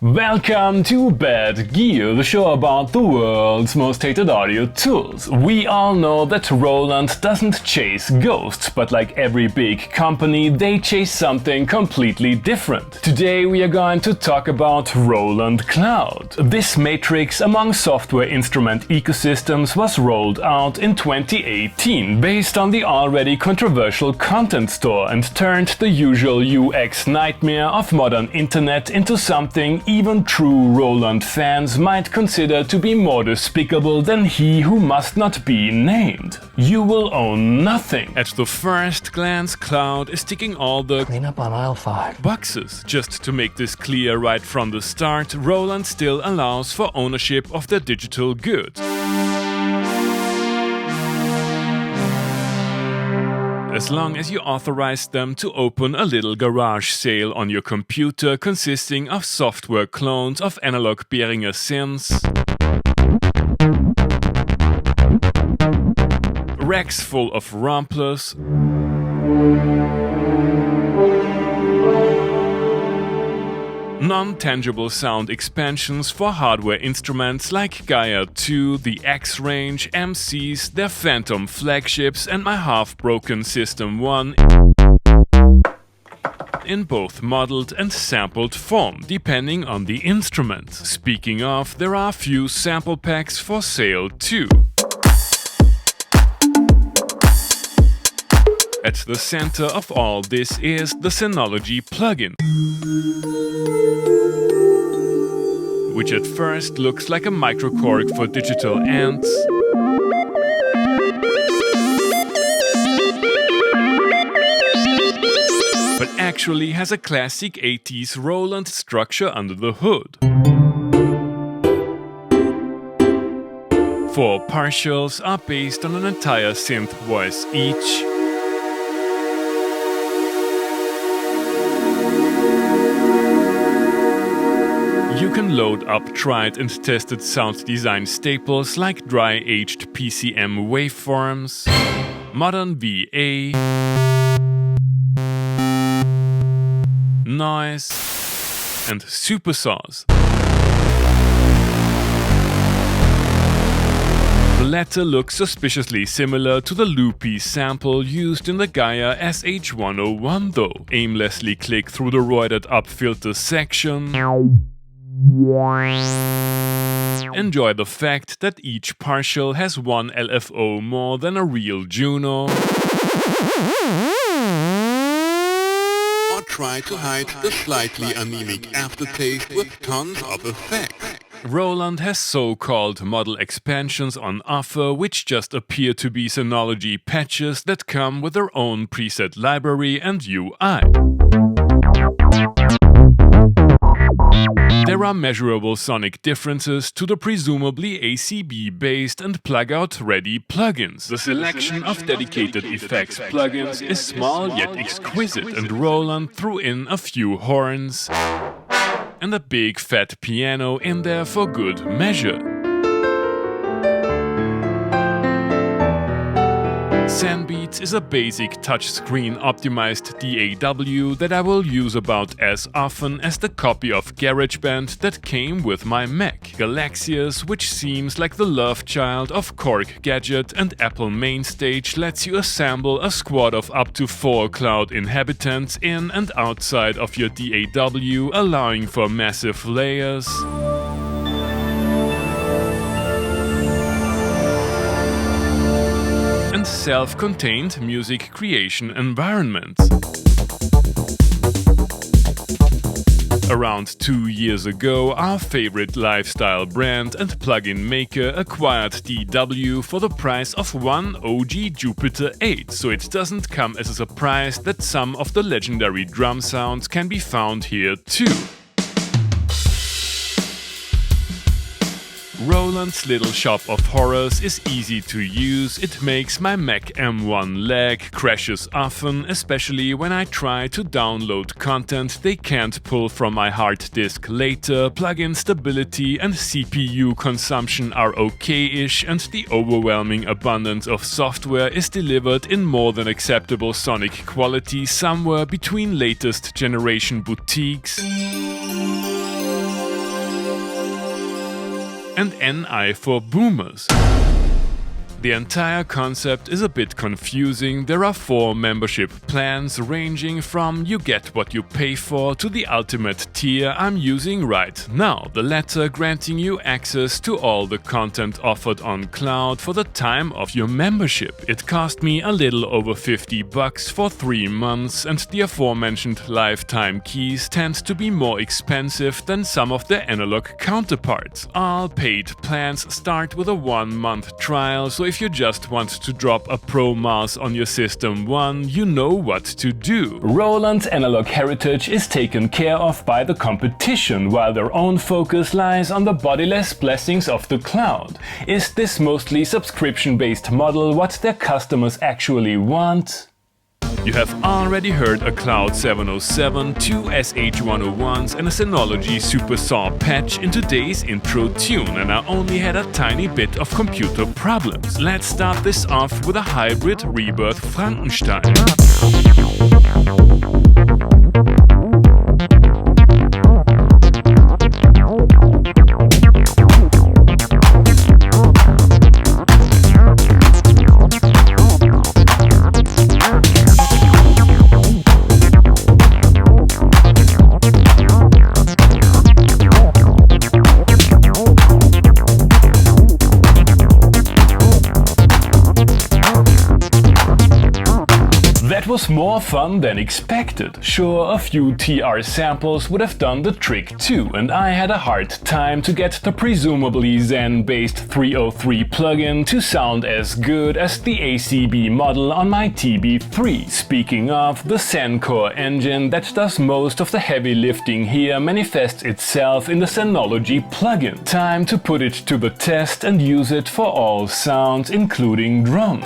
Welcome to Bad Gear, the show about the world's most hated audio tools. We all know that Roland doesn't chase ghosts, but like every big company, they chase something completely different. Today we are going to talk about Roland Cloud. This matrix among software instrument ecosystems was rolled out in 2018 based on the already controversial Content Store and turned the usual UX nightmare of modern internet into something even true Roland fans might consider to be more despicable than he who must not be named. You will own nothing. At the first glance, Cloud is ticking all the clean up on aisle 5 boxes. Just to make this clear right from the start, Roland still allows for ownership of their digital goods. As long as you authorize them to open a little garage sale on your computer consisting of software clones of analog Behringer synths, racks full of romplers, non-tangible sound expansions for hardware instruments like Gaia 2, the X-Range, MCs, their Phantom flagships and my half-broken System 1 in both modeled and sampled form, depending on the instrument. Speaking of, there are a few sample packs for sale too. At the center of all this is the Zenology Plugin, which at first looks like a microcorg for digital ants, but actually has a classic 80s Roland structure under the hood. 4 partials are based on an entire synth voice each, you can load up tried and tested sound design staples like dry-aged PCM waveforms, modern VA, noise, and Supersaws. The latter looks suspiciously similar to the loopy sample used in the Gaia SH101 though. Aimlessly click through the roided up filter section. Enjoy the fact that each partial has 1 LFO more than a real Juno. Or try to hide the slightly anemic aftertaste with tons of effects. Roland has so-called model expansions on offer, which just appear to be Synology patches that come with their own preset library and UI. There are measurable sonic differences to the presumably ACB-based and Plugout-ready plugins. The selection of dedicated effects plugins is small yet exquisite, and Roland threw in a few horns and a big fat piano in there for good measure. Zenbeats is a basic touchscreen optimized DAW that I will use about as often as the copy of GarageBand that came with my Mac. Galaxias, which seems like the love child of Korg Gadget and Apple Mainstage, lets you assemble a squad of up to 4 cloud inhabitants in and outside of your DAW, allowing for massive layers, and self-contained music creation environments. Around 2 years ago, our favorite lifestyle brand and plugin maker acquired DW for the price of 1 OG Jupiter 8, so it doesn't come as a surprise that some of the legendary drum sounds can be found here too. Roland's little shop of horrors is easy to use. It makes my Mac M1 lag, crashes often, especially when I try to download content they can't pull from my hard disk later. Plugin stability and CPU consumption are okay-ish, and the overwhelming abundance of software is delivered in more than acceptable sonic quality, somewhere between latest generation boutiques and NI for boomers. The entire concept is a bit confusing. There are 4 membership plans ranging from you get what you pay for to the ultimate tier I'm using right now, the latter granting you access to all the content offered on Cloud for the time of your membership. It cost me a little over $50 for 3 months, and the aforementioned lifetime keys tend to be more expensive than some of their analog counterparts. All paid plans start with a 1-month trial, so if you just want to drop a Pro mouse on your System 1, you know what to do. Roland's analog heritage is taken care of by the competition, while their own focus lies on the bodiless blessings of the cloud. Is this mostly subscription-based model what their customers actually want? You have already heard a Cloud 707, 2 SH101s and a Synology Supersaw patch in today's intro tune, and I only had a tiny bit of computer problems. Let's start this off with a hybrid ReBirth Frankenstein. Was more fun than expected. Sure, a few TR samples would have done the trick too, and I had a hard time to get the presumably Zen-based 303 plugin to sound as good as the ACB model on my TB3. Speaking of, the ZEN-core engine that does most of the heavy lifting here manifests itself in the Zenology Plugin. Time to put it to the test and use it for all sounds, including drums.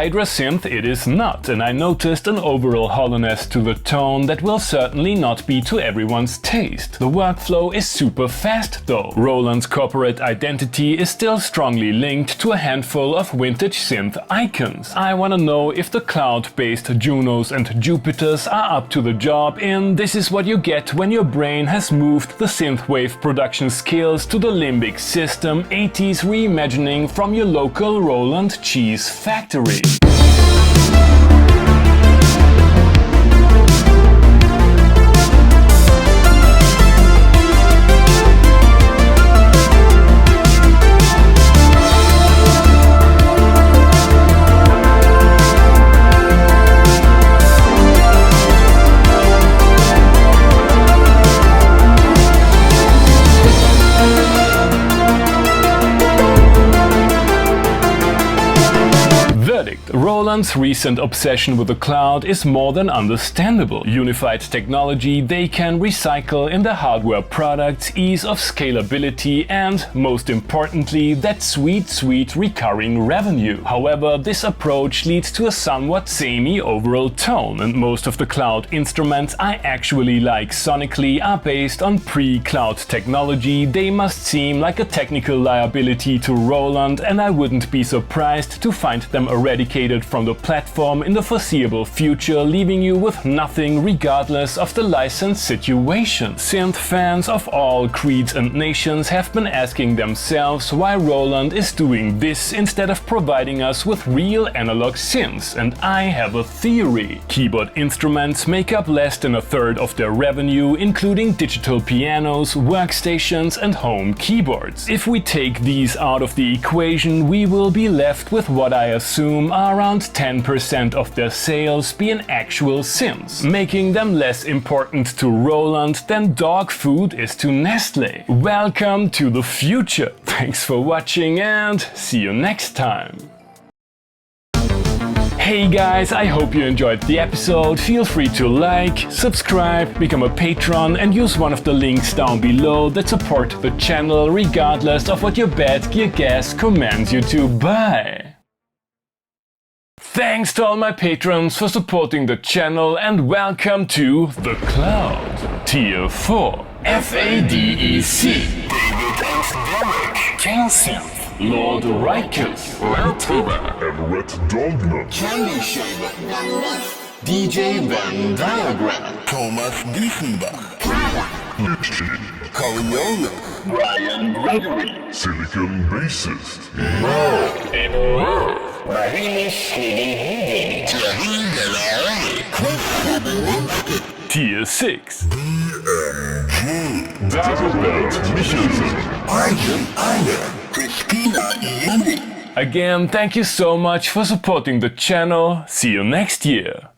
Hydra synth it is not, and I noticed an overall hollowness to the tone that will certainly not be to everyone's taste. The workflow is super fast though. Roland's corporate identity is still strongly linked to a handful of vintage synth icons. I wanna know if the cloud-based Junos and Jupiters are up to the job in This Is What You Get When Your Brain Has Moved the Synthwave production skills to the limbic system 80s reimagining from your local Roland cheese factory. Roland's recent obsession with the cloud is more than understandable. Unified technology they can recycle in their hardware products, ease of scalability and, most importantly, that sweet recurring revenue. However, this approach leads to a somewhat samey overall tone, and most of the cloud instruments I actually like sonically are based on pre-cloud technology. They must seem like a technical liability to Roland, and I wouldn't be surprised to find them eradicated from the platform in the foreseeable future, leaving you with nothing regardless of the license situation. Synth fans of all creeds and nations have been asking themselves why Roland is doing this instead of providing us with real analog synths, and I have a theory. Keyboard instruments make up less than a third of their revenue, including digital pianos, workstations and home keyboards. If we take these out of the equation, we will be left with what I assume are around 10% of their sales being actual synths, making them less important to Roland than dog food is to Nestle. Welcome to the future. Thanks for watching and see you next time. Hey guys, I hope you enjoyed the episode. Feel free to like, subscribe, become a patron and use one of the links down below that support the channel regardless of what your bad gear guest commands you to buy. Thanks to all my patrons for supporting the channel and welcome to The Cloud, Tier 4, FADEC, David and Derek, Calcium, Lord Rikus, Lantiva, Everett Dogman, Candy Shaver, DJ Venn Diagram, Thomas Diefenbach, Itchy, Coriolis, Brian Gregory, Silicon Bassist, and Marinus Tier 6, Dagobert Michelsen, Christina Iani. Again, thank you so much for supporting the channel. See you next year.